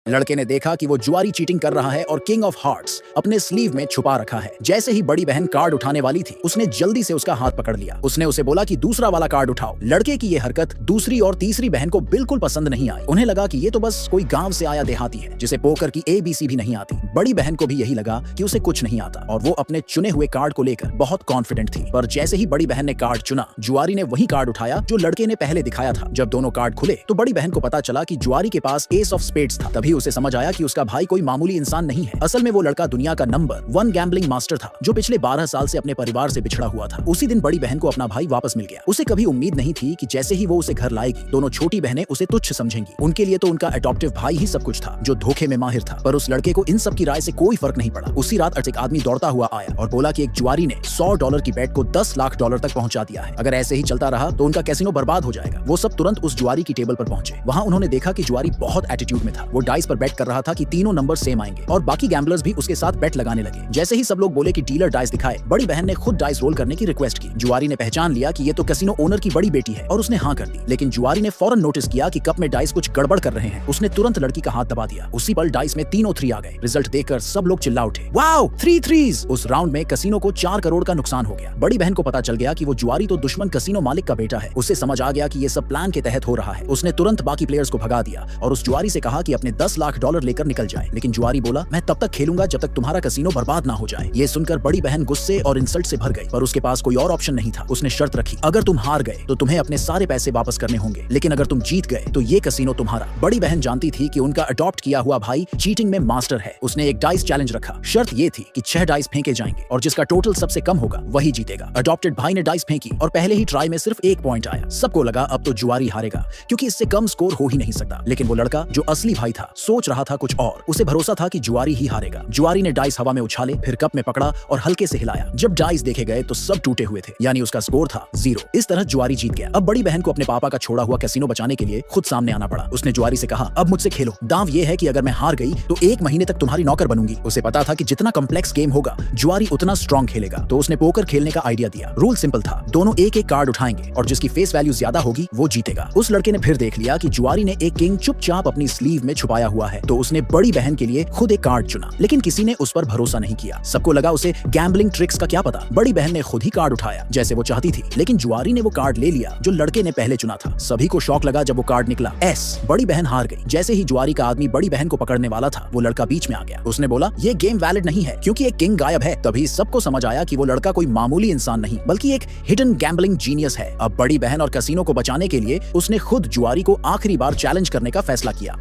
लड़के ने देखा कि वो जुआरी चीटिंग कर रहा है और किंग ऑफ हार्ट्स अपने स्लीव में छुपा रखा है। जैसे ही बड़ी बहन कार्ड उठाने वाली थी, उसने जल्दी से उसका हाथ पकड़ लिया। उसने उसे बोला कि दूसरा वाला कार्ड उठाओ। लड़के की ये हरकत दूसरी और तीसरी बहन को बिल्कुल पसंद नहीं आई। उन्हें लगा कि ये तो बस कोई गांव से आया देहाती है जिसे पोकर की ABC भी नहीं आती। बड़ी बहन को भी यही लगा कि उसे कुछ नहीं आता और वो अपने चुने हुए कार्ड को लेकर बहुत कॉन्फिडेंट थी। पर जैसे ही बड़ी बहन ने कार्ड चुना, जुआरी ने वही कार्ड उठाया जो लड़के ने पहले दिखाया था। जब दोनों कार्ड खुले तो बड़ी बहन को पता चला कि जुआरी के पास एस ऑफ स्पेड्स था। तभी उसे समझ आया कि उसका भाई कोई मामूली इंसान नहीं है। असल में वो लड़का दुनिया का नंबर 1 गैम्बलिंग मास्टर था जो पिछले 12 साल से अपने परिवार से बिछड़ा हुआ था। उसी दिन बड़ी बहन को अपना भाई वापस मिल गया। उसे कभी उम्मीद नहीं थी कि जैसे ही वो उसे घर लाएगी, दोनों छोटी बहनें उसे तुच्छ समझेंगी। उनके लिए तो उनका अडॉप्टिव भाई ही सब कुछ था जो धोखे में माहिर था। पर उस लड़के को इन सब की राय से कोई फर्क नहीं पड़ा। उसी रात एक आदमी दौड़ता हुआ आया और बोला कि एक जुआरी ने $100 की बेट को $10 लाख तक पहुंचा दिया है। अगर ऐसे ही चलता रहा तो उनका कैसीनो बर्बाद हो जाएगा। वो सब तुरंत उस जुआरी की टेबल पर पहुंचे। वहां उन्होंने देखा कि जुआरी बहुत एटीट्यूड में था। वो डाइस पर बेट कर रहा था कि तीनों नंबर सेम आएंगे और बाकी गैम्बलर्स भी उसके साथ बेट लगाने लगे। जैसे ही सब लोग बोले कि डीलर डाइस दिखाए, बड़ी बहन ने खुद डाइस रोल करने की रिक्वेस्ट की। जुआरी ने पहचान लिया कि ये तो कैसीनो ओनर की बड़ी बेटी है और उसने हाँ कर दी। लेकिन जुआरी ने फौरन नोटिस किया कि कप में डाइस कुछ गड़बड़ कर रहे हैं। उसने तुरंत लड़की का हाथ दबा दिया। उसी पल डाइस में तीनों 3 आ गए। रिजल्ट देखकर सब लोग चिल्ला उठे, वाओ 3 3s। उस राउंड में कैसीनो को 4 करोड़ का नुकसान हो गया। बड़ी बहन को पता चल गया कि वो जुआरी तो दुश्मन कैसीनो मालिक का बेटा है। उसे समझ आ गया कि ये सब प्लान के तहत हो रहा है। उसने तुरंत बाकी प्लेयर्स को भगा दिया और उस जुआरी से कहा कि अपने $10 लाख लेकर निकल जाए। लेकिन जुआरी बोला, मैं तब तक खेलूंगा जब तक तुम्हारा कैसीनो बर्बाद ना हो जाए। ये सुनकर बड़ी बहन गुस्से और इंसल्ट से भर गई, पर उसके पास कोई और ऑप्शन नहीं था। उसने शर्त रखी, अगर तुम हार गए तो तुम्हें अपने सारे पैसे वापस करने होंगे, लेकिन अगर तुम जीत गए तो ये कैसीनो तुम्हारा। बड़ी बहन जानती थी कि उनका अडॉप्ट किया हुआ भाई चीटिंग में मास्टर है। उसने एक डाइस चैलेंज रखा। शर्त ये थी कि 6 डाइस फेंके जाएंगे और जिसका टोटल सबसे कम होगा वही जीतेगा। अडॉप्टेड भाई ने डाइस फेंकी और पहले ही ट्राई में सिर्फ 1 पॉइंट आया। सबको लगा अब तो जुआरी हारेगा क्योंकि इससे कम स्कोर हो ही नहीं सकता। लेकिन वो लड़का जो असली भाई था सोच रहा था कुछ और। उसे भरोसा था कि जुआरी ही हारेगा। जुआरी ने डाइस हवा में उछाले, फिर कप में पकड़ा और हल्के से हिलाया। जब डाइस देखे गए तो सब टूटे हुए थे, यानी उसका स्कोर था 0। इस तरह जुआरी जीत गया। अब बड़ी बहन को अपने पापा का छोड़ा हुआ कैसीनो बचाने के लिए खुद सामने आना पड़ा। उसने जुआरी से कहा, अब मुझसे खेलो। दांव ये है कि अगर मैं हार गई तो 1 महीने तक तुम्हारी नौकर बनूंगी। उसे पता था कि जितना कम्प्लेक्स गेम होगा जुआरी उतना स्ट्रॉन्ग खेलेगा। तो उसने पोकर खेलने का आइडिया दिया। रूल सिंपल था, दोनों एक कार्ड उठाएंगे और जिसकी फेस वैल्यू ज्यादा होगी वो जीतेगा। उस लड़के ने फिर देख लिया कि जुआरी ने एक किंग चुपचाप अपनी स्लीव में छुपाया हुआ है, तो उसने बड़ी बहन के लिए खुद एक कार्ड चुना। लेकिन किसी ने उस पर भरोसा नहीं किया। सबको लगा उसे गैम्बलिंग ट्रिक्स का क्या पता। बड़ी बहन ने खुद ही कार्ड उठाया जैसे वो चाहती थी, लेकिन जुआरी ने वो कार्ड ले लिया जो लड़के ने पहले चुना था। सभी को शॉक लगा जब वो कार्ड निकला S। बड़ी बहन हार गई। जैसे ही जुआरी का आदमी बड़ी बहन को पकड़ने वाला था, वो लड़का बीच में आ गया। उसने बोला, ये गेम वैलिड नहीं है क्योंकि एक किंग गायब है। तभी सबको समझ आया कि वो लड़का कोई मामूली इंसान नहीं बल्कि एक हिडन गैम्बलिंग जीनियस है। अब बड़ी बहन और कैसीनो को बचाने के लिए उसने खुद जुआरी को आखिरी बार चैलेंज करने का फैसला किया।